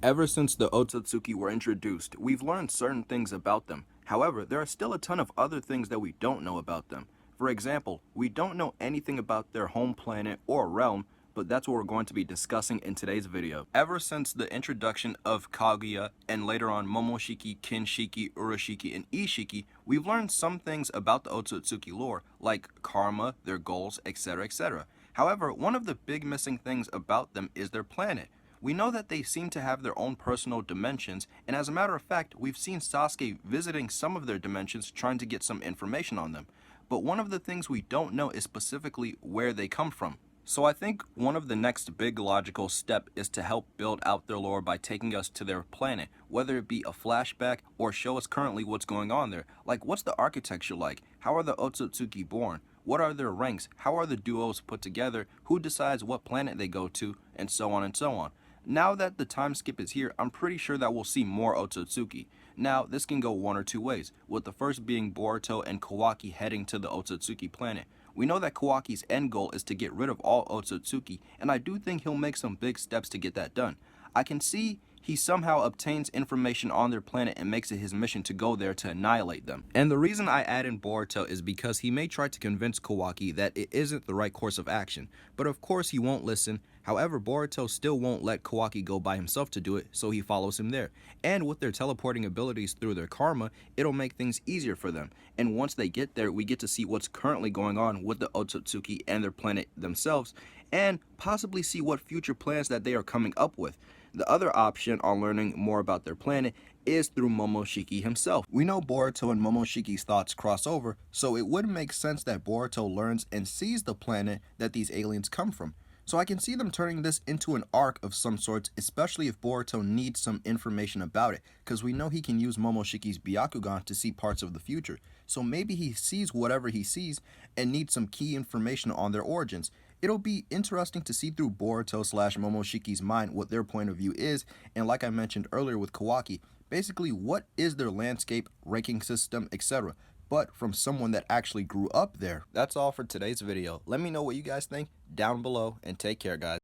Ever since the Otsutsuki were introduced, we've learned certain things about them. However, there are still a ton of other things that we don't know about them. For example, we don't know anything about their home planet or realm, but that's what we're going to be discussing in today's video. Ever since the introduction of Kaguya and later on Momoshiki, Kinshiki, Urashiki, and Ishiki, we've learned some things about the Otsutsuki lore, like karma, their goals, etc., etc. However, one of the big missing things about them is their planet. We know that they seem to have their own personal dimensions, and as a matter of fact, we've seen Sasuke visiting some of their dimensions trying to get some information on them. But one of the things we don't know is specifically where they come from. So I think one of the next big logical step is to help build out their lore by taking us to their planet, whether it be a flashback or show us currently what's going on there. Like, what's the architecture like? How are the Otsutsuki born? What are their ranks? How are the duos put together? Who decides what planet they go to? And so on and so on. Now that the time skip is here, I'm pretty sure that we'll see more Otsutsuki. Now, this can go one or two ways, with the first being Boruto and Kawaki heading to the Otsutsuki planet. We know that Kawaki's end goal is to get rid of all Otsutsuki, and I do think he'll make some big steps to get that done. I can see he somehow obtains information on their planet and makes it his mission to go there to annihilate them. And the reason I add in Boruto is because he may try to convince Kawaki that it isn't the right course of action, but of course he won't listen. However, Boruto still won't let Kawaki go by himself to do it, so he follows him there. And with their teleporting abilities through their karma, it'll make things easier for them. And once they get there, we get to see what's currently going on with the Otsutsuki and their planet themselves, and possibly see what future plans that they are coming up with. The other option on learning more about their planet is through Momoshiki himself. We know Boruto and Momoshiki's thoughts cross over, so it would make sense that Boruto learns and sees the planet that these aliens come from. So I can see them turning this into an arc of some sorts, especially if Boruto needs some information about it, because we know he can use Momoshiki's Byakugan to see parts of the future. So maybe he sees whatever he sees and needs some key information on their origins. It'll be interesting to see through Boruto/Momoshiki's mind what their point of view is, and like I mentioned earlier with Kawaki, basically what is their landscape, ranking system, etc., but from someone that actually grew up there. That's all for today's video. Let me know what you guys think down below, and take care, guys.